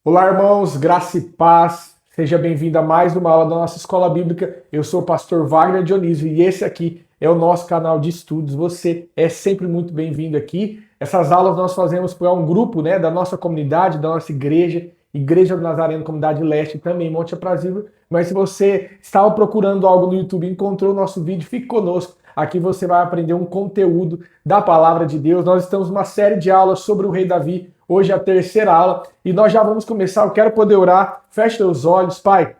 Olá, irmãos, graça e paz. Seja bem-vindo a mais uma aula da nossa escola bíblica. Eu sou o pastor Wagner Dionísio e esse aqui é o nosso canal de estudos. Você é sempre muito bem-vindo aqui. Essas aulas nós fazemos para um grupo, da nossa comunidade, da nossa igreja, Igreja do Nazareno, Comunidade Leste, também Monte Aprazível. Mas se você estava procurando algo no YouTube e encontrou o nosso vídeo, fique conosco. Aqui você vai aprender um conteúdo da palavra de Deus. Nós estamos numa série de aulas sobre o rei Davi. Hoje é a terceira aula e nós já vamos começar. Eu quero poder orar. Feche teus olhos, Pai.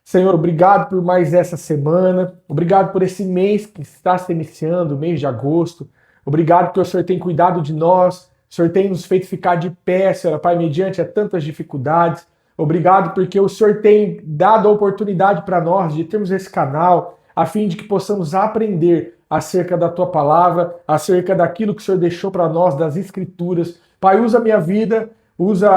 Senhor, obrigado por mais essa semana. Obrigado por esse mês que está se iniciando, o mês de agosto. Obrigado porque o Senhor tem cuidado de nós. O Senhor tem nos feito ficar de pé, Senhor, Pai, mediante a tantas dificuldades. Obrigado porque o Senhor tem dado a oportunidade para nós de termos esse canal, a fim de que possamos aprender acerca da Tua palavra, acerca daquilo que o Senhor deixou para nós, das Escrituras. Pai, usa a minha vida, usa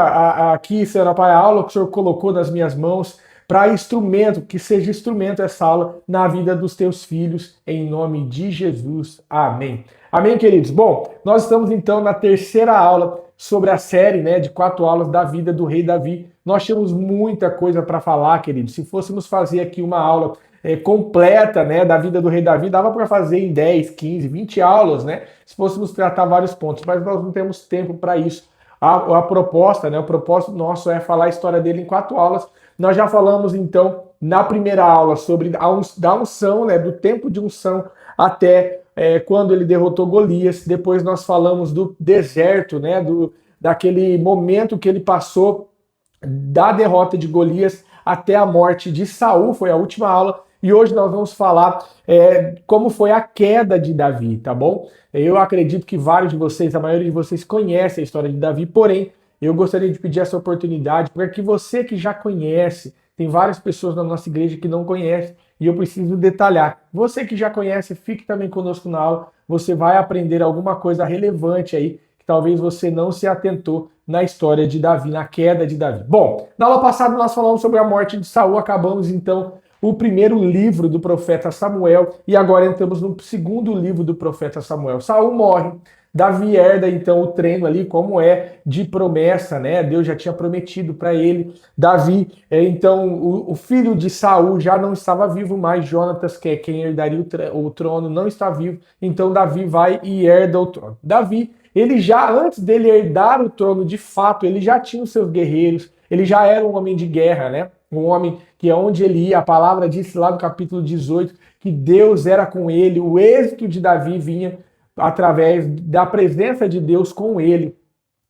aqui, Senhor, Pai, a aula que o Senhor colocou nas minhas mãos, para instrumento, que seja instrumento essa aula na vida dos teus filhos, em nome de Jesus. Amém. Amém, queridos? Bom, nós estamos então na terceira aula sobre a série, de 4 aulas da vida do rei Davi. Nós temos muita coisa para falar, queridos. Se fôssemos fazer aqui uma aula completa, da vida do rei Davi, dava para fazer em 10, 15, 20 aulas, se fôssemos tratar vários pontos, mas nós não temos tempo para isso. A proposta, o propósito nosso é falar a história dele em 4 aulas. Nós já falamos, então, na primeira aula sobre da unção, do tempo de unção até quando ele derrotou Golias. Depois nós falamos do deserto, daquele momento que ele passou da derrota de Golias até a morte de Saul, foi a última aula. E hoje nós vamos falar como foi a queda de Davi, tá bom? Eu acredito que vários de vocês, a maioria de vocês conhece a história de Davi, porém, eu gostaria de pedir essa oportunidade para que você que já conhece, tem várias pessoas na nossa igreja que não conhecem, e eu preciso detalhar. Você que já conhece, fique também conosco na aula, você vai aprender alguma coisa relevante aí, que talvez você não se atentou na história de Davi, na queda de Davi. Bom, na aula passada nós falamos sobre a morte de Saul, acabamos então o primeiro livro do profeta Samuel, e agora entramos no segundo livro do profeta Samuel. Saul morre, Davi herda então o trono ali, como é de promessa, Deus já tinha prometido para ele. Davi, então, o filho de Saul já não estava vivo mais, Jonatas, que é quem herdaria o trono, não está vivo, então Davi vai e herda o trono. Davi, ele já, antes dele herdar o trono, de fato, ele já tinha os seus guerreiros, ele já era um homem de guerra, um homem que é onde ele ia, a palavra disse lá no capítulo 18, que Deus era com ele, o êxito de Davi vinha através da presença de Deus com ele.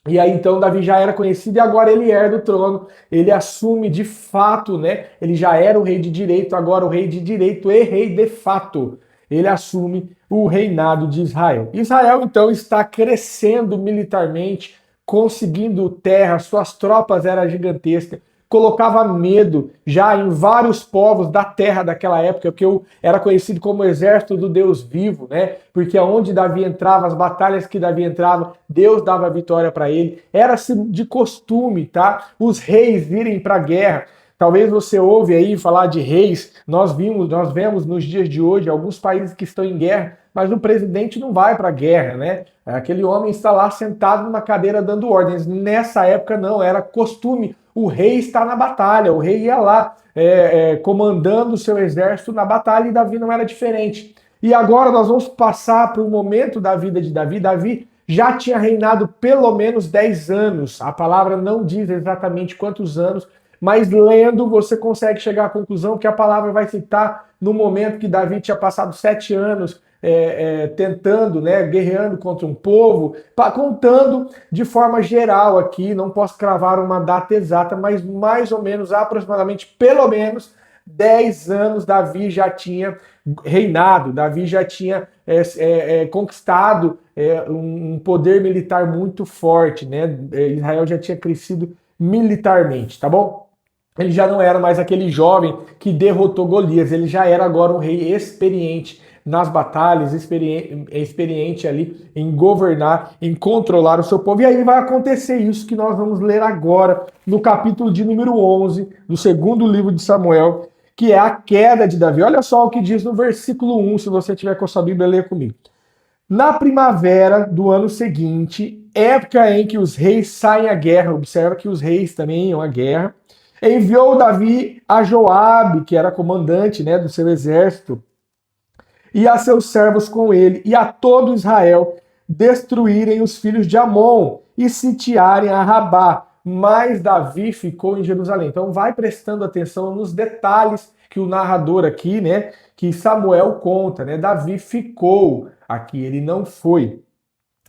E aí então Davi já era conhecido e agora ele herda o trono, ele assume de fato, ele já era o rei de direito, agora o rei de direito e rei de fato. Ele assume o reinado de Israel. Israel então está crescendo militarmente, conseguindo terra, suas tropas eram gigantescas, colocava medo já em vários povos da terra daquela época, que era conhecido como o exército do Deus vivo, porque aonde Davi entrava, as batalhas que Davi entrava, Deus dava vitória para ele. Era-se de costume, os reis irem para a guerra. Talvez você ouve aí falar de reis, nós vemos nos dias de hoje alguns países que estão em guerra, mas o presidente não vai para a guerra, Aquele homem está lá sentado numa cadeira dando ordens. Nessa época não, era costume o rei está na batalha, o rei ia lá comandando o seu exército na batalha, e Davi não era diferente. E agora nós vamos passar para o momento da vida de Davi. Davi já tinha reinado pelo menos 10 anos, a palavra não diz exatamente quantos anos, mas lendo você consegue chegar à conclusão que a palavra vai citar no momento que Davi tinha passado 7 anos tentando, guerreando contra um povo, contando de forma geral aqui, não posso cravar uma data exata, mas mais ou menos, aproximadamente, pelo menos 10 anos Davi já tinha reinado, Davi já tinha conquistado um poder militar muito forte, Israel já tinha crescido militarmente, tá bom? Ele já não era mais aquele jovem que derrotou Golias, ele já era agora um rei experiente nas batalhas, experiente ali em governar, em controlar o seu povo. E aí vai acontecer isso que nós vamos ler agora no capítulo de número 11 do segundo livro de Samuel, que é a queda de Davi. Olha só o que diz no versículo 1, se você tiver com a sua Bíblia, leia comigo. Na primavera do ano seguinte, época em que os reis saem à guerra, observa que os reis também iam à guerra, enviou Davi a Joabe, que era comandante, né, do seu exército, e a seus servos com ele, e a todo Israel, destruírem os filhos de Amon e sitiarem a Rabá. Mas Davi ficou em Jerusalém. Então vai prestando atenção nos detalhes que o narrador aqui, né, que Samuel conta, né? Davi ficou aqui, ele não foi.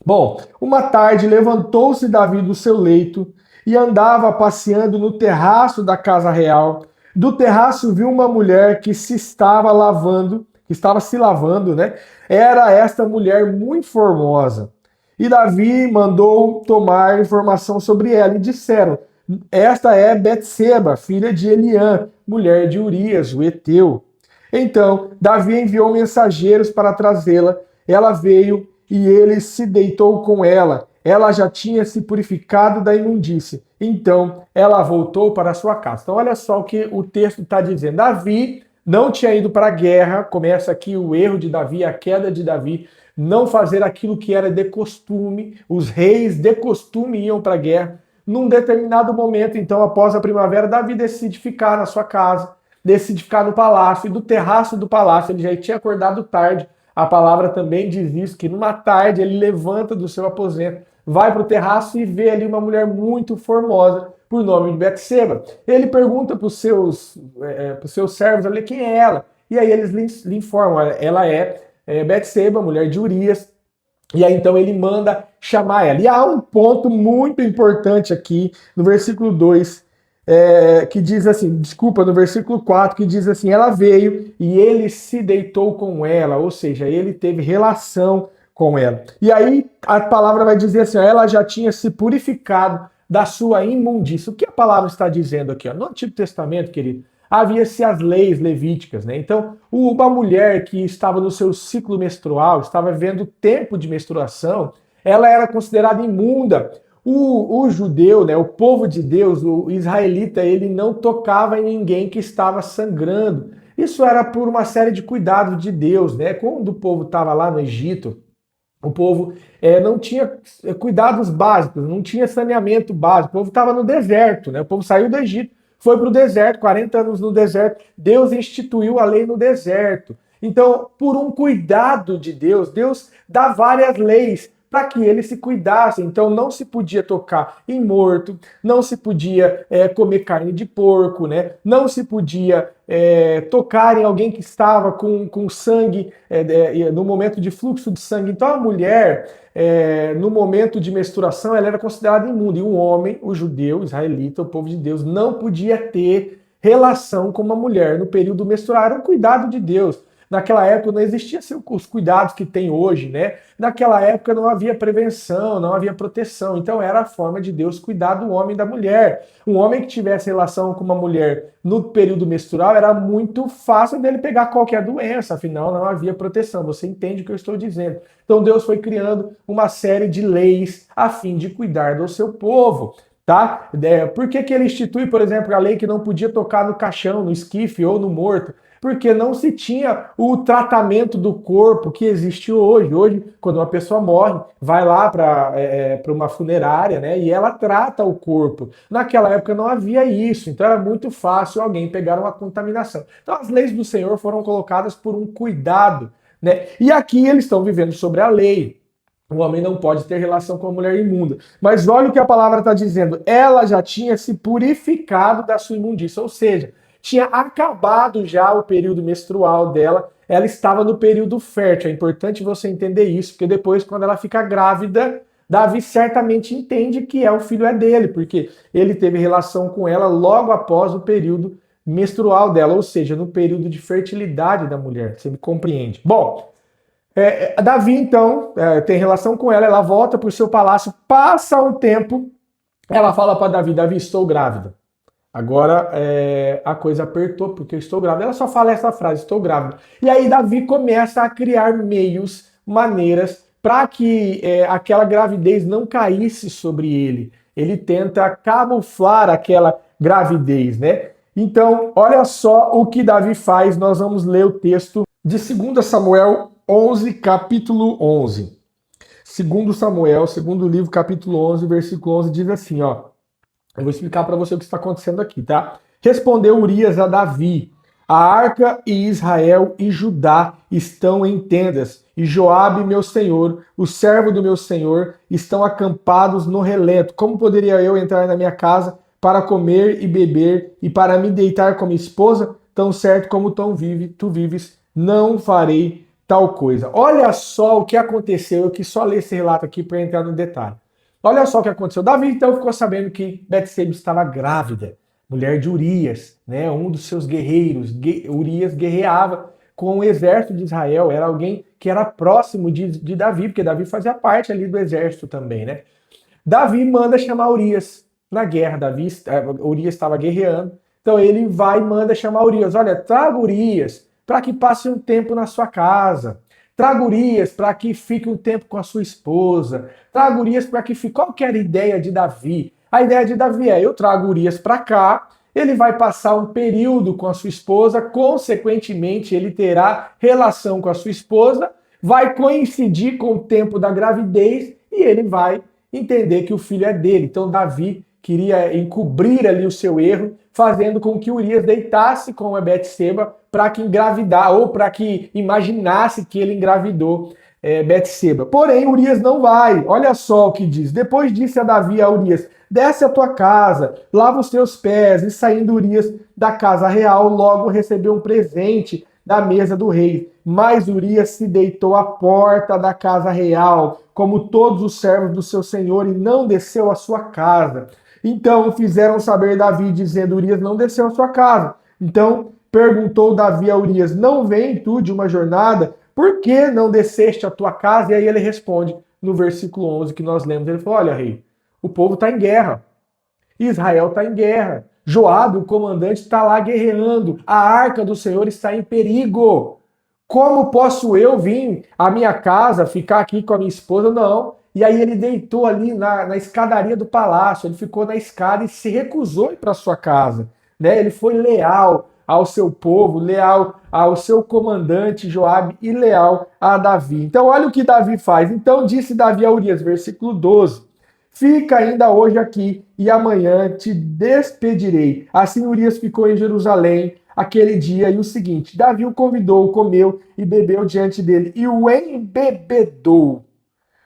Bom, uma tarde levantou-se Davi do seu leito e andava passeando no terraço da casa real. Do terraço viu uma mulher que se estava lavando, que estava se lavando, né? Era esta mulher muito formosa. E Davi mandou tomar informação sobre ela e disseram: esta é Betseba, filha de Eliã, mulher de Urias, o heteu. Então, Davi enviou mensageiros para trazê-la. Ela veio e ele se deitou com ela. Ela já tinha se purificado da imundície. Então, ela voltou para sua casa. Então, olha só o que o texto está dizendo. Davi não tinha ido para a guerra. Começa aqui o erro de Davi, a queda de Davi. Não fazer aquilo que era de costume. Os reis de costume iam para a guerra. Num determinado momento, então, após a primavera, Davi decide ficar na sua casa, decide ficar no palácio, e do terraço do palácio, ele já tinha acordado tarde. A palavra também diz isso, que numa tarde ele levanta do seu aposento, vai para o terraço e vê ali uma mulher muito formosa, por nome de Betseba. Ele pergunta para os seus servos ali quem é ela. E aí eles lhe informam, ela é Betseba, mulher de Urias. E aí então ele manda chamar ela. E há um ponto muito importante aqui no versículo 2, que diz assim, no versículo 4, que diz assim: ela veio e ele se deitou com ela, ou seja, ele teve relação com ela. E aí a palavra vai dizer assim: ela já tinha se purificado da sua imundícia. O que a palavra está dizendo aqui? No Antigo Testamento, querido, havia-se as leis levíticas, né? Então, uma mulher que estava no seu ciclo menstrual, estava vivendo o tempo de menstruação, ela era considerada imunda. O judeu, né, o povo de Deus, o israelita, ele não tocava em ninguém que estava sangrando. Isso era por uma série de cuidados de Deus, né? Quando o povo estava lá no Egito, o povo não tinha cuidados básicos, não tinha saneamento básico. O povo estava no deserto, né? O povo saiu do Egito, foi para o deserto, 40 anos no deserto. Deus instituiu a lei no deserto. Então, por um cuidado de Deus, Deus dá várias leis para que eles se cuidassem. Então não se podia tocar em morto, não se podia comer carne de porco, né? Não se podia tocar em alguém que estava com sangue no momento de fluxo de sangue. Então a mulher, no momento de menstruação, ela era considerada imunda. E um homem, o judeu, o israelita, o povo de Deus, não podia ter relação com uma mulher no período menstrual. Era um cuidado de Deus. Naquela época não existiam os cuidados que tem hoje, né? Naquela época não havia prevenção, não havia proteção. Então era a forma de Deus cuidar do homem e da mulher. Um homem que tivesse relação com uma mulher no período menstrual era muito fácil dele pegar qualquer doença, afinal não havia proteção. Você entende o que eu estou dizendo? Então Deus foi criando uma série de leis a fim de cuidar do seu povo. Tá? Por que ele institui, por exemplo, a lei que não podia tocar no caixão, no esquife ou no morto? Porque não se tinha o tratamento do corpo que existe hoje. Hoje, quando uma pessoa morre, vai lá para uma funerária, né, e ela trata o corpo. Naquela época não havia isso, então era muito fácil alguém pegar uma contaminação. Então as leis do Senhor foram colocadas por um cuidado, né? E aqui eles estão vivendo sobre a lei. O homem não pode ter relação com a mulher imunda. Mas olha o que a palavra está dizendo. Ela já tinha se purificado da sua imundícia, ou seja, tinha acabado já o período menstrual dela, ela estava no período fértil. É importante você entender isso, porque depois, quando ela fica grávida, Davi certamente entende que o filho é dele, porque ele teve relação com ela logo após o período menstrual dela, ou seja, no período de fertilidade da mulher. Você me compreende? Bom, Davi, então, tem relação com ela volta para o seu palácio, passa um tempo, ela fala para Davi: Davi, estou grávida. Agora a coisa apertou, porque eu estou grávida. Ela só fala essa frase: estou grávida. E aí Davi começa a criar meios, maneiras, para que aquela gravidez não caísse sobre ele. Ele tenta camuflar aquela gravidez, né? Então, olha só o que Davi faz. Nós vamos ler o texto de 2 Samuel 11, capítulo 11. segundo Samuel, segundo livro, capítulo 11, versículo 11, diz assim, ó. Eu vou explicar para você o que está acontecendo aqui, tá? Respondeu Urias a Davi: a arca e Israel e Judá estão em tendas, e Joabe, meu senhor, o servo do meu senhor, estão acampados no relento. Como poderia eu entrar na minha casa para comer e beber e para me deitar com minha esposa? Tão certo como tu vives, não farei tal coisa. Olha só o que aconteceu. Eu quis só ler esse relato aqui para entrar no detalhe. Olha só o que aconteceu. Davi então ficou sabendo que Betseba estava grávida, mulher de Urias, né, um dos seus guerreiros. Urias guerreava com o exército de Israel, era alguém que era próximo de Davi, porque Davi fazia parte ali do exército também, né? Davi manda chamar Urias na guerra. Urias estava guerreando, então ele vai e manda chamar Urias. Olha, traga Urias para que passe um tempo na sua casa. Traga Urias para que fique um tempo com a sua esposa. Traga Urias para que fique. Qual que era a ideia de Davi? A ideia de Davi é: eu trago Urias para cá, ele vai passar um período com a sua esposa, consequentemente, ele terá relação com a sua esposa, vai coincidir com o tempo da gravidez e ele vai entender que o filho é dele. Então, Davi queria encobrir ali o seu erro, fazendo com que Urias deitasse com a Betseba para que engravidar, ou para que imaginasse que ele engravidou Betseba. Porém, Urias não vai. Olha só o que diz. Depois disse a Davi a Urias: desce a tua casa, lava os teus pés. E saindo Urias da casa real, logo recebeu um presente da mesa do rei. Mas Urias se deitou à porta da casa real, como todos os servos do seu senhor, e não desceu à sua casa. Então fizeram saber Davi, dizendo: Urias não desceu à sua casa. Então perguntou Davi a Urias: não vem tu de uma jornada? Por que não desceste à tua casa? E aí ele responde no versículo 11 que nós lemos. Ele falou: olha, rei, o povo está em guerra. Israel está em guerra. Joabe, o comandante, está lá guerreando. A arca do Senhor está em perigo. Como posso eu vir à minha casa, ficar aqui com a minha esposa? Não. E aí ele deitou ali na escadaria do palácio. Ele ficou na escada e se recusou a ir para sua casa. Né? Ele foi leal ao seu povo, leal ao seu comandante Joabe e leal a Davi. Então olha o que Davi faz. Então disse Davi a Urias, versículo 12: fica ainda hoje aqui e amanhã te despedirei. Assim Urias ficou em Jerusalém aquele dia e o seguinte: Davi o convidou, comeu e bebeu diante dele e o embebedou.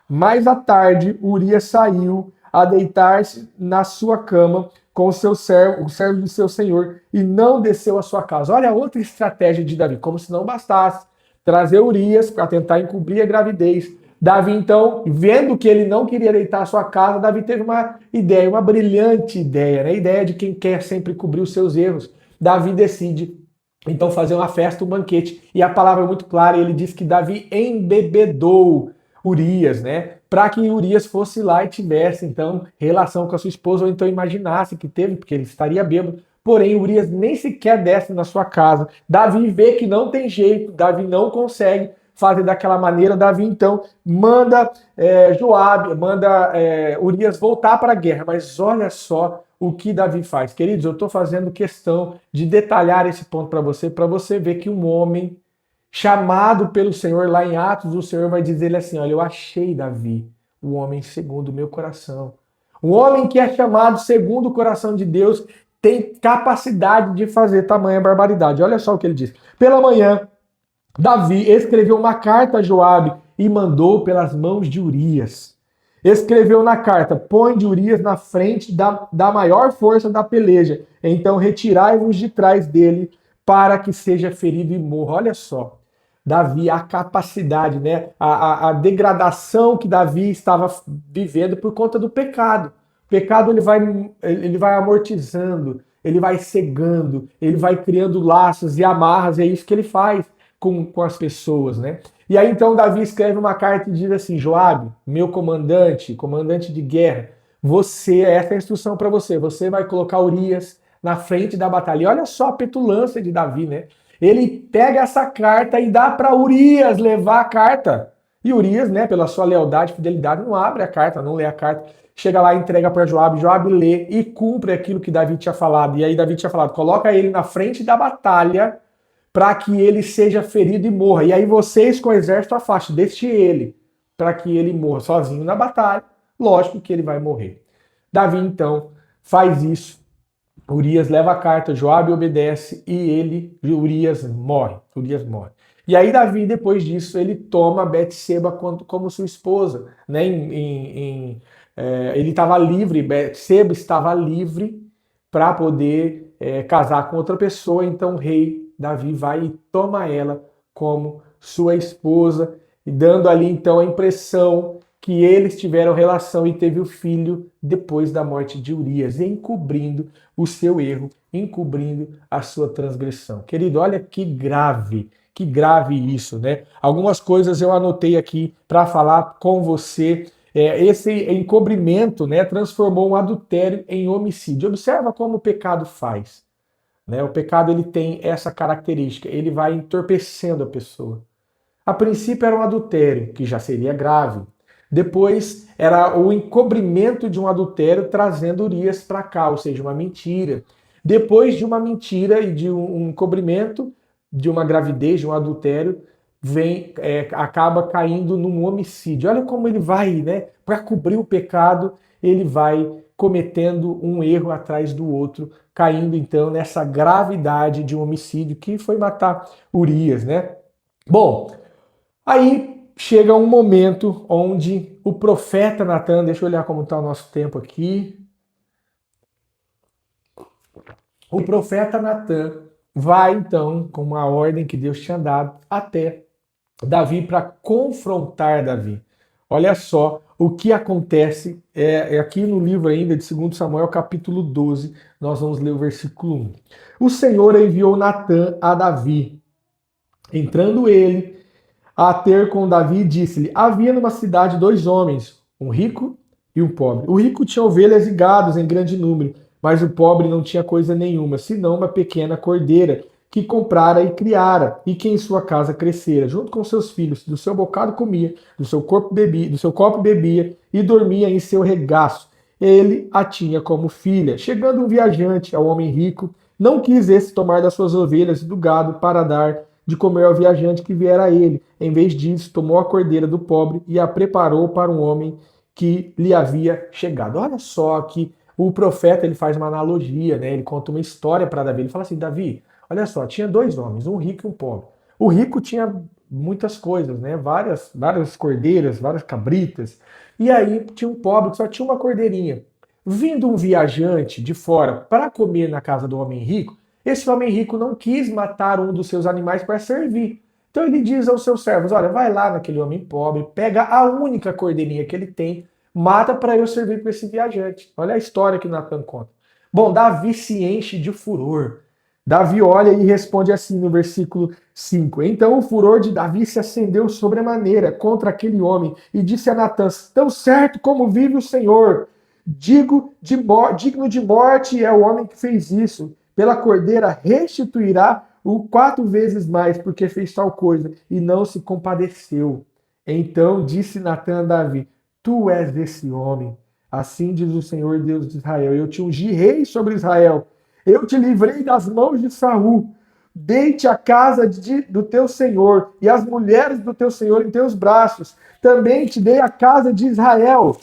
Mais à tarde, Urias saiu a deitar-se na sua cama com o servo do seu senhor, e não desceu à sua casa. Olha a outra estratégia de Davi, como se não bastasse trazer Urias para tentar encobrir a gravidez. Davi, então, vendo que ele não queria deitar à sua casa, Davi teve uma ideia, uma brilhante ideia, né? A ideia de quem quer sempre cobrir os seus erros. Davi decide, então, fazer uma festa, um banquete. E a palavra é muito clara, ele diz que Davi embebedou Urias, né? Para que Urias fosse lá e tivesse, então, relação com a sua esposa, ou então imaginasse que teve, porque ele estaria bêbado. Porém, Urias nem sequer desce na sua casa. Davi vê que não tem jeito, Davi não consegue fazer daquela maneira. Davi, então, manda Joabe, manda Urias voltar para a guerra. Mas olha só o que Davi faz. Queridos, eu estou fazendo questão de detalhar esse ponto para você ver que um homem chamado pelo Senhor, lá em Atos, o Senhor vai dizer assim: olha, eu achei Davi, o homem segundo o meu coração. Um homem que é chamado segundo o coração de Deus tem capacidade de fazer tamanha barbaridade. Olha só o que ele diz. Pela manhã, Davi escreveu uma carta a Joabe e mandou pelas mãos de Urias. Escreveu na carta: põe de Urias na frente da maior força da peleja, então retirai-vos de trás dele para que seja ferido e morra. Olha só, Davi, a capacidade, né? A degradação que Davi estava vivendo por conta do pecado. O pecado ele vai amortizando, ele vai cegando, ele vai criando laços e amarras, é isso que ele faz com as pessoas, né? E aí então Davi escreve uma carta e diz assim: Joabe, meu comandante de guerra, essa é a instrução para você. Você vai colocar Urias na frente da batalha. E olha só a petulância de Davi, né? Ele pega essa carta e dá para Urias levar a carta. E Urias, né, pela sua lealdade e fidelidade, não abre a carta, não lê a carta. Chega lá e entrega para Joabe. Joabe lê e cumpre aquilo que Davi tinha falado. E aí Davi tinha falado: coloca ele na frente da batalha para que ele seja ferido e morra. E aí vocês com o exército afastem, deixe ele. para que ele morra sozinho na batalha. Lógico que ele vai morrer. Davi, então, faz isso. Urias leva a carta, Joabe obedece e Urias morre. Urias morre. E aí Davi, depois disso, ele toma Betseba como sua esposa. Né? Ele estava livre, Betseba estava livre para poder casar com outra pessoa. Então o rei Davi vai e toma ela como sua esposa, e dando ali então a impressão que eles tiveram relação e teve o filho depois da morte de Urias, encobrindo o seu erro, encobrindo a sua transgressão. Querido, olha que grave isso, né? Algumas coisas eu anotei aqui para falar com você. Esse encobrimento, né, transformou um adultério em homicídio. Observa como o pecado faz. Né? O pecado ele tem essa característica, ele vai entorpecendo a pessoa. A princípio era um adultério, que já seria grave. Depois era o encobrimento de um adultério trazendo Urias para cá, ou seja, uma mentira. Depois de uma mentira e de um encobrimento, de uma gravidez, de um adultério, acaba caindo num homicídio. Olha como ele vai, né? Para cobrir o pecado, ele vai cometendo um erro atrás do outro, caindo então nessa gravidade de um homicídio que foi matar Urias, né? Bom, aí chega um momento onde o profeta Natan, deixa eu olhar como está o nosso tempo aqui. O profeta Natan vai então, com uma ordem que Deus tinha dado, até Davi para confrontar Davi. Olha só o que acontece aqui no livro ainda de 2 Samuel, capítulo 12, nós vamos ler o versículo 1. O Senhor enviou Natan a Davi. Entrando ele a ter com Davi, disse-lhe: havia numa cidade 2 homens, um rico e um pobre. O rico tinha ovelhas e gados em grande número, mas o pobre não tinha coisa nenhuma, senão uma pequena cordeira, que comprara e criara, e que em sua casa crescera, junto com seus filhos. Do seu bocado comia, do seu copo bebia, e dormia em seu regaço. Ele a tinha como filha. Chegando um viajante ao homem rico, não quis esse tomar das suas ovelhas e do gado para dar de comer ao viajante que viera a ele. Em vez disso, tomou a cordeira do pobre e a preparou para um homem que lhe havia chegado. Olha só que o profeta ele faz uma analogia, né? Ele conta uma história para Davi. Ele fala assim: Davi, olha só, tinha 2 homens, um rico e um pobre. O rico tinha muitas coisas, né? Várias cordeiras, várias cabritas. E aí tinha um pobre que só tinha uma cordeirinha. Vindo um viajante de fora para comer na casa do homem rico, esse homem rico não quis matar um dos seus animais para servir. Então ele diz aos seus servos: olha, vai lá naquele homem pobre, pega a única cordeirinha que ele tem, mata para eu servir para esse viajante. Olha a história que Natan conta. Bom, Davi se enche de furor. Davi olha e responde assim no versículo 5. Então o furor de Davi se acendeu sobremaneira contra aquele homem e disse a Natan: tão certo como vive o Senhor, digno de morte é o homem que fez isso. Pela cordeira restituirá o 4 vezes mais, porque fez tal coisa e não se compadeceu. Então disse Natan a Davi: tu és esse homem. Assim diz o Senhor Deus de Israel: eu te ungi rei sobre Israel. Eu te livrei das mãos de Saul. Dei-te a casa do teu senhor e as mulheres do teu senhor em teus braços. Também te dei a casa de Israel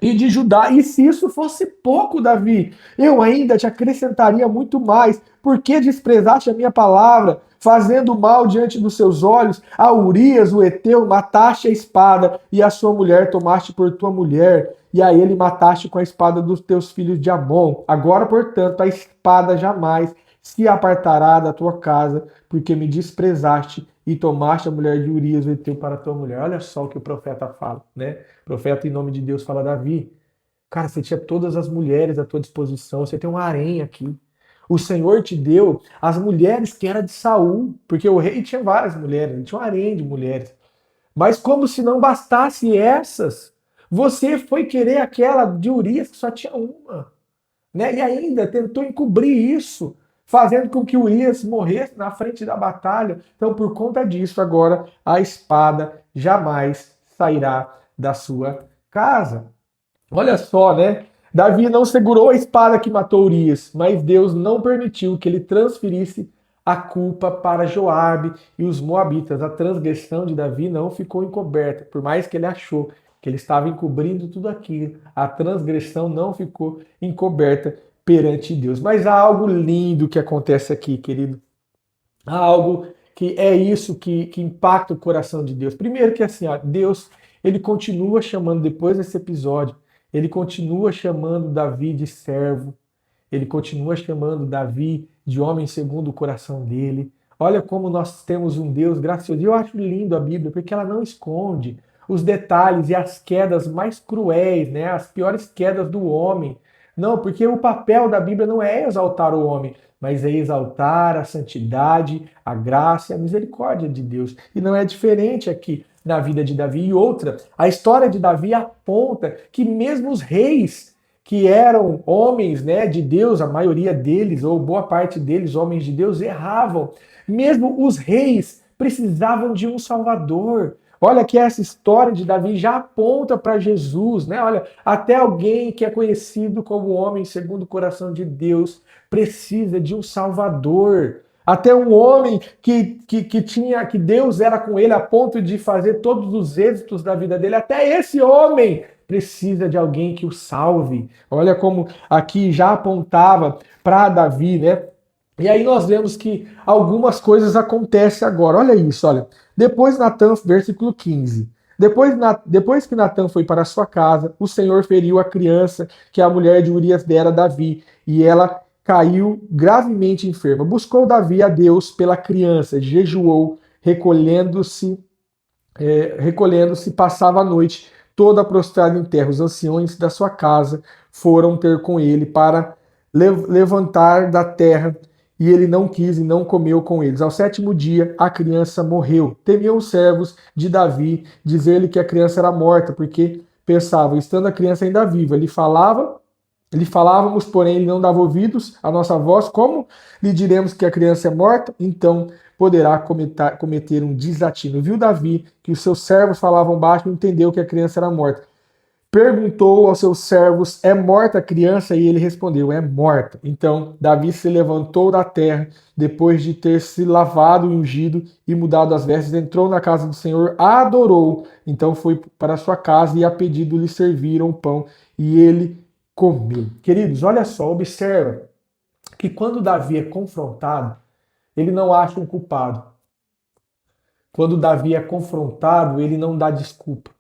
e de Judá. E se isso fosse pouco, Davi, eu ainda te acrescentaria muito mais. Por que desprezaste a minha palavra, fazendo mal diante dos seus olhos? A Urias, o Heteu, mataste a espada, e a sua mulher tomaste por tua mulher, e a ele mataste com a espada dos teus filhos de Amon. Agora, portanto, a espada jamais se apartará da tua casa, porque me desprezaste e tomaste a mulher de Urias, o Heteu, para a tua mulher. Olha só o que o profeta fala, né? O profeta, em nome de Deus, fala: Davi, cara, você tinha todas as mulheres à tua disposição, você tem um harém aqui. O Senhor te deu as mulheres que era de Saul, porque o rei tinha várias mulheres, ele tinha um harém de mulheres. Mas como se não bastasse essas, você foi querer aquela de Urias que só tinha uma, né? E ainda tentou encobrir isso, fazendo com que Urias morresse na frente da batalha. Então, por conta disso, agora a espada jamais sairá da sua casa. Olha só, né? Davi não segurou a espada que matou Urias, mas Deus não permitiu que ele transferisse a culpa para Joabe e os moabitas. A transgressão de Davi não ficou encoberta, por mais que ele achou que ele estava encobrindo tudo aquilo, a transgressão não ficou encoberta perante Deus. Mas há algo lindo que acontece aqui, querido. Há algo que é isso que impacta o coração de Deus. Primeiro que assim, ó, Deus, ele continua chamando, depois desse episódio, ele continua chamando Davi de servo, ele continua chamando Davi de homem segundo o coração dele. Olha como nós temos um Deus gracioso. E eu acho lindo a Bíblia, porque ela não esconde os detalhes e as quedas mais cruéis, né? As piores quedas do homem. Não, porque o papel da Bíblia não é exaltar o homem, mas é exaltar a santidade, a graça e a misericórdia de Deus. E não é diferente aqui na vida de Davi. E outra, a história de Davi aponta que mesmo os reis que eram homens, né, de Deus, a maioria deles, ou boa parte deles, homens de Deus, erravam. Mesmo os reis precisavam de um Salvador. Olha que essa história de Davi já aponta para Jesus, né? Olha, até alguém que é conhecido como homem segundo o coração de Deus precisa de um Salvador. Até um homem que Deus era com ele a ponto de fazer todos os êxitos da vida dele, até esse homem precisa de alguém que o salve. Olha como aqui já apontava para Davi, né? E aí nós vemos que algumas coisas acontecem agora. Olha isso, olha. Depois Natã, versículo 15. Depois que Natã foi para sua casa, o Senhor feriu a criança que a mulher de Urias dera a Davi, e ela caiu gravemente enferma. Buscou Davi a Deus pela criança, jejuou, recolhendo-se, passava a noite toda prostrada em terra. Os anciões da sua casa foram ter com ele para levantar da terra, e ele não quis e não comeu com eles. Ao 7º dia, a criança morreu. Temiam os servos de Davi dizer-lhe que a criança era morta, porque pensavam, estando a criança ainda viva, lhe falávamos, porém ele não dava ouvidos à nossa voz. Como lhe diremos que a criança é morta? Então poderá cometer um desatino. Viu Davi que os seus servos falavam baixo e entendeu que a criança era morta. Perguntou aos seus servos, é morta a criança? E ele respondeu, é morta. Então Davi se levantou da terra, depois de ter se lavado e ungido e mudado as vestes, entrou na casa do Senhor, adorou. Então foi para sua casa e a pedido lhe serviram pão e ele comeu. Queridos, olha só, observa que quando Davi é confrontado, ele não acha um culpado. Quando Davi é confrontado, ele não dá desculpa.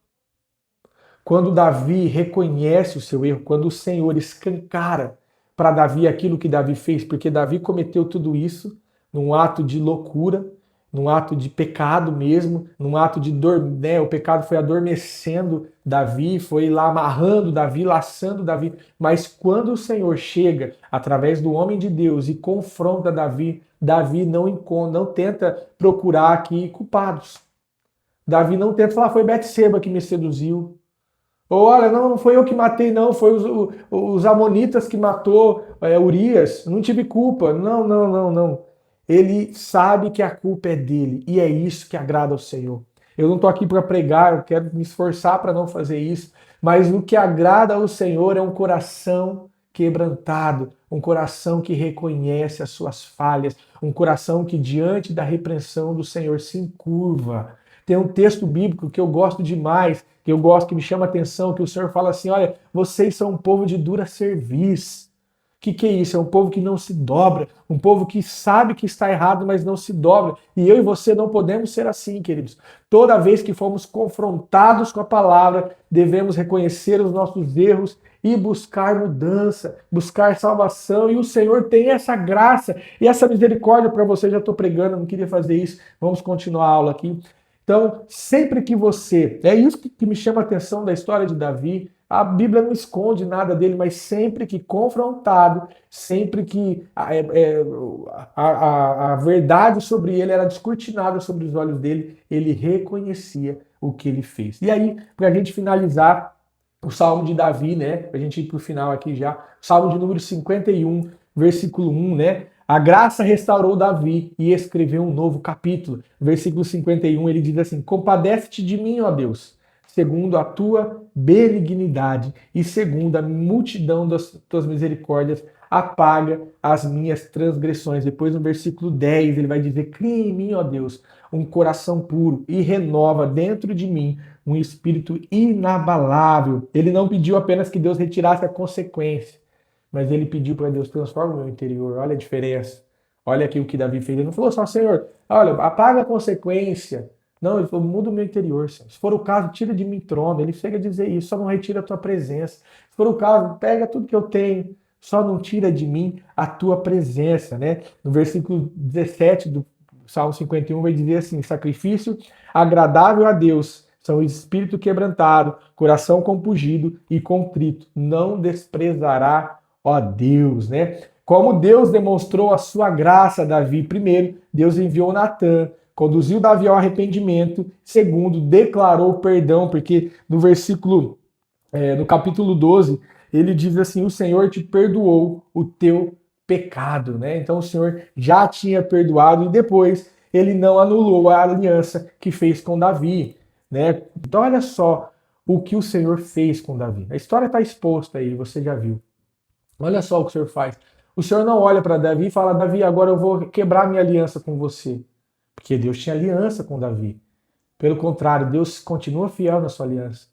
Quando Davi reconhece o seu erro, quando o Senhor escancara para Davi aquilo que Davi fez, porque Davi cometeu tudo isso num ato de loucura, num ato de pecado mesmo, num ato de né, o pecado foi adormecendo Davi, foi lá amarrando Davi, laçando Davi. Mas quando o Senhor chega através do homem de Deus e confronta Davi, Davi não tenta procurar aqui culpados. Davi não tenta falar, foi Betseba que me seduziu. Ou olha, não foi eu que matei, não, foi os amonitas que matou Urias, não tive culpa. Não, não, não, não. Ele sabe que a culpa é dele e é isso que agrada ao Senhor. Eu não estou aqui para pregar, eu quero me esforçar para não fazer isso, mas o que agrada ao Senhor é um coração quebrantado, um coração que reconhece as suas falhas, um coração que diante da repreensão do Senhor se encurva. Tem um texto bíblico que eu gosto demais, que me chama a atenção, que o Senhor fala assim, olha, vocês são um povo de dura cerviz. O que é isso? É um povo que não se dobra, um povo que sabe que está errado, mas não se dobra. E eu e você não podemos ser assim, queridos. Toda vez que formos confrontados com a palavra, devemos reconhecer os nossos erros e buscar mudança, buscar salvação. E o Senhor tem essa graça e essa misericórdia para você. Já estou pregando, não queria fazer isso. Vamos continuar a aula aqui. Então, sempre que você... É isso que me chama a atenção da história de Davi. A Bíblia não esconde nada dele, mas sempre que confrontado, sempre que a verdade sobre ele era descortinada sobre os olhos dele, ele reconhecia o que ele fez. E aí, para a gente finalizar, o Salmo de Davi, né? Para a gente ir para o final aqui já, o Salmo de número 51, versículo 1, né? A graça restaurou Davi e escreveu um novo capítulo. Versículo 51, ele diz assim, compadece-te de mim, ó Deus, segundo a tua benignidade e segundo a multidão das tuas misericórdias, apaga as minhas transgressões. Depois no versículo 10 ele vai dizer, cria em mim, ó Deus, um coração puro e renova dentro de mim um espírito inabalável. Ele não pediu apenas que Deus retirasse a consequência, mas ele pediu para Deus transformar o meu interior. Olha a diferença. Olha aqui o que Davi fez. Ele não falou só, Senhor, olha, apaga a consequência. Não, ele falou, muda o meu interior, Senhor. Se for o caso, tira de mim trono. Ele chega a dizer isso, só não retira a tua presença. Se for o caso, pega tudo que eu tenho, só não tira de mim a tua presença, né? No versículo 17 do Salmo 51 vai dizer assim, sacrifício agradável a Deus são o espírito quebrantado, coração compungido e contrito. Não desprezará, ó Deus, né? Como Deus demonstrou a sua graça a Davi, primeiro, Deus enviou Natã, conduziu Davi ao arrependimento, segundo, declarou perdão, porque no versículo, no capítulo 12, ele diz assim, o Senhor te perdoou o teu pecado, né? Então o Senhor já tinha perdoado e depois ele não anulou a aliança que fez com Davi, né? Então olha só o que o Senhor fez com Davi. A história está exposta aí, você já viu. Olha só o que o Senhor faz. O Senhor não olha para Davi e fala, Davi, agora eu vou quebrar minha aliança com você. Porque Deus tinha aliança com Davi. Pelo contrário, Deus continua fiel na sua aliança.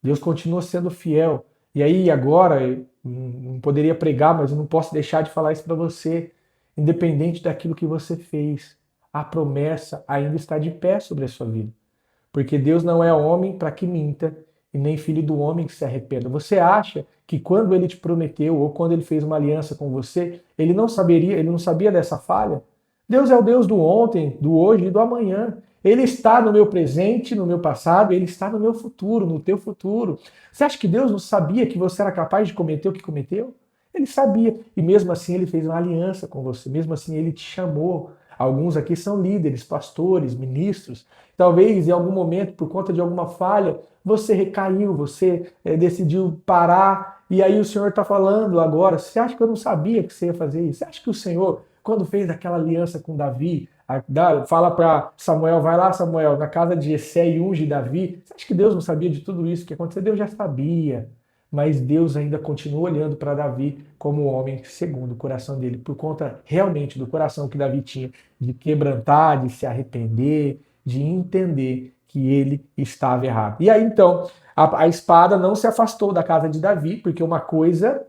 Deus continua sendo fiel. E aí agora, eu não poderia pregar, mas eu não posso deixar de falar isso para você. Independente daquilo que você fez, a promessa ainda está de pé sobre a sua vida. Porque Deus não é homem para que minta, e nem filho do homem que se arrependa. Você acha que quando ele te prometeu, ou quando ele fez uma aliança com você, ele não sabia dessa falha? Deus é o Deus do ontem, do hoje e do amanhã. Ele está no meu presente, no meu passado, ele está no meu futuro, no teu futuro. Você acha que Deus não sabia que você era capaz de cometer o que cometeu? Ele sabia, e mesmo assim ele fez uma aliança com você, mesmo assim ele te chamou. Alguns aqui são líderes, pastores, ministros. Talvez em algum momento, por conta de alguma falha, você recaiu, você decidiu parar, e aí o Senhor está falando agora, você acha que eu não sabia que você ia fazer isso? Você acha que o Senhor, quando fez aquela aliança com Davi, fala para Samuel, vai lá Samuel, na casa de Jessé e unge Davi, você acha que Deus não sabia de tudo isso que aconteceu? Deus já sabia, mas Deus ainda continua olhando para Davi como homem segundo o coração dele, por conta realmente do coração que Davi tinha, de quebrantar, de se arrepender, de entender que ele estava errado. E aí então, a espada não se afastou da casa de Davi, porque uma coisa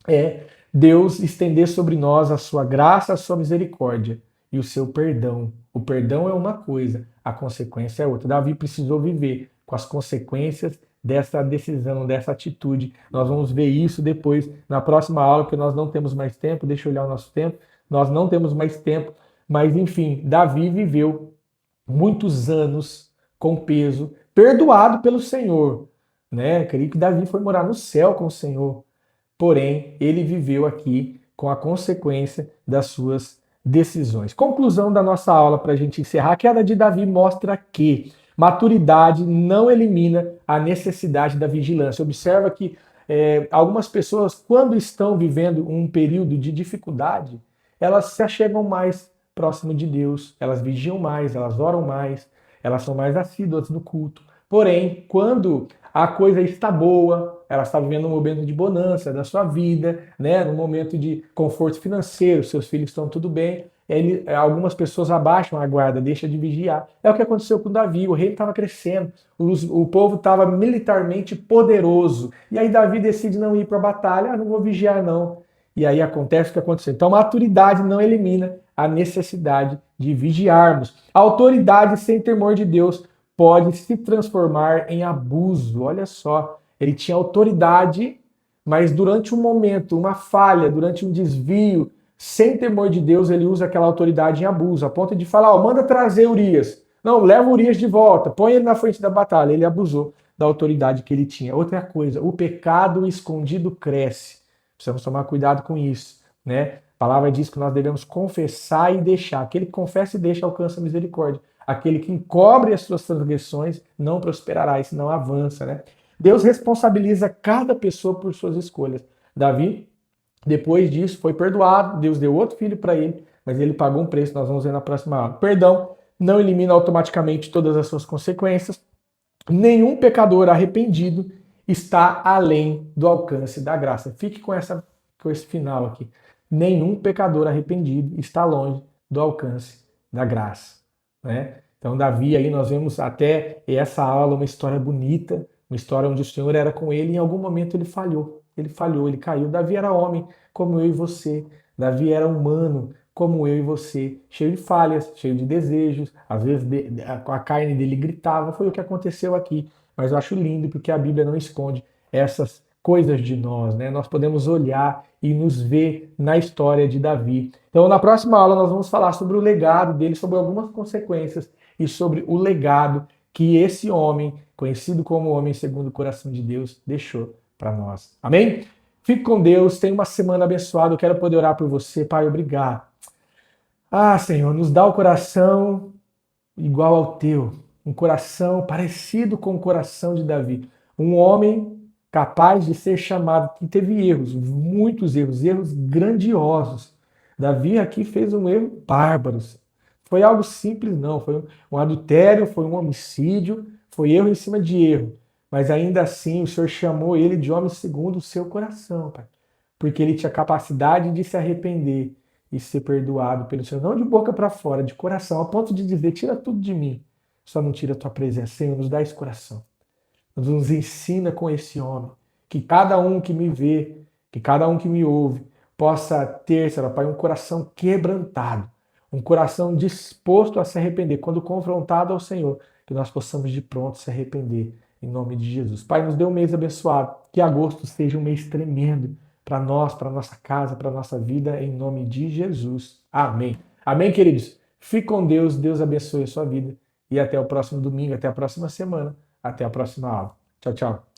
é Deus estender sobre nós a sua graça, a sua misericórdia e o seu perdão. O perdão é uma coisa, a consequência é outra. Davi precisou viver com as consequências dessa decisão, dessa atitude. Nós vamos ver isso depois na próxima aula, porque nós não temos mais tempo. Deixa eu olhar o nosso tempo. Nós não temos mais tempo, mas enfim, Davi viveu muitos anos com peso, perdoado pelo Senhor, né? Creio que Davi foi morar no céu com o Senhor. Porém, ele viveu aqui com a consequência das suas decisões. Conclusão da nossa aula para a gente encerrar, a queda de Davi mostra que maturidade não elimina a necessidade da vigilância. Observa que algumas pessoas, quando estão vivendo um período de dificuldade, elas se achegam mais próximo de Deus, elas vigiam mais, elas oram mais, elas são mais assíduas no culto. Porém, quando a coisa está boa, ela está vivendo um momento de bonança da sua vida, né? Num momento de conforto financeiro, seus filhos estão tudo bem, algumas pessoas abaixam a guarda, deixam de vigiar. É o que aconteceu com Davi, o reino estava crescendo, o povo estava militarmente poderoso, e aí Davi decide não ir para a batalha, não vou vigiar não. E aí acontece o que aconteceu. Então, maturidade não elimina a necessidade de vigiarmos. A autoridade sem temor de Deus pode se transformar em abuso. Olha só, ele tinha autoridade, mas durante um momento, uma falha, durante um desvio, sem temor de Deus, ele usa aquela autoridade em abuso, a ponto de falar, manda trazer Urias. Não, leva Urias de volta, põe ele na frente da batalha. Ele abusou da autoridade que ele tinha. Outra coisa, o pecado escondido cresce. Precisamos tomar cuidado com isso, né? A palavra diz que nós devemos confessar e deixar. Aquele que confessa e deixa alcança a misericórdia. Aquele que encobre as suas transgressões não prosperará, e senão avança, né? Deus responsabiliza cada pessoa por suas escolhas. Davi, depois disso, foi perdoado. Deus deu outro filho para ele, mas ele pagou um preço. Nós vamos ver na próxima aula. Perdão não elimina automaticamente todas as suas consequências. Nenhum pecador arrependido está além do alcance da graça. Fique com ficou esse final aqui. Nenhum pecador arrependido está longe do alcance da graça, né? Então, Davi, aí nós vemos até essa aula, uma história bonita, uma história onde o Senhor era com ele e em algum momento ele falhou. Ele falhou, ele caiu. Davi era homem como eu e você. Davi era humano como eu e você, cheio de falhas, cheio de desejos. Às vezes a carne dele gritava. Foi o que aconteceu aqui. Mas eu acho lindo porque a Bíblia não esconde essas coisas de nós, né? Nós podemos olhar e nos ver na história de Davi. Então, na próxima aula, nós vamos falar sobre o legado dele, sobre algumas consequências e sobre o legado que esse homem, conhecido como homem segundo o coração de Deus, deixou para nós. Amém? Fique com Deus, tenha uma semana abençoada. Eu quero poder orar por você, Pai, obrigado. Ah, Senhor, nos dá o coração igual ao teu, um coração parecido com o coração de Davi. Um homem capaz de ser chamado, que teve erros, muitos erros, erros grandiosos. Davi aqui fez um erro bárbaro. Foi algo simples, não. Foi um adultério, foi um homicídio, foi erro em cima de erro. Mas ainda assim, o Senhor chamou ele de homem segundo o seu coração, Pai. Porque ele tinha capacidade de se arrepender e ser perdoado pelo Senhor. Não de boca para fora, de coração, a ponto de dizer: tira tudo de mim, só não tira a tua presença. Senhor, nos dá esse coração. Nos ensina com esse homem. Que cada um que me vê, que cada um que me ouve, possa ter, Senhor Pai, um coração quebrantado. Um coração disposto a se arrepender. Quando confrontado ao Senhor, que nós possamos de pronto se arrepender. Em nome de Jesus. Pai, nos dê um mês abençoado. Que agosto seja um mês tremendo para nós, para nossa casa, para nossa vida, em nome de Jesus. Amém. Amém, queridos? Fique com Deus. Deus abençoe a sua vida. E até o próximo domingo, até a próxima semana, até a próxima aula. Tchau, tchau.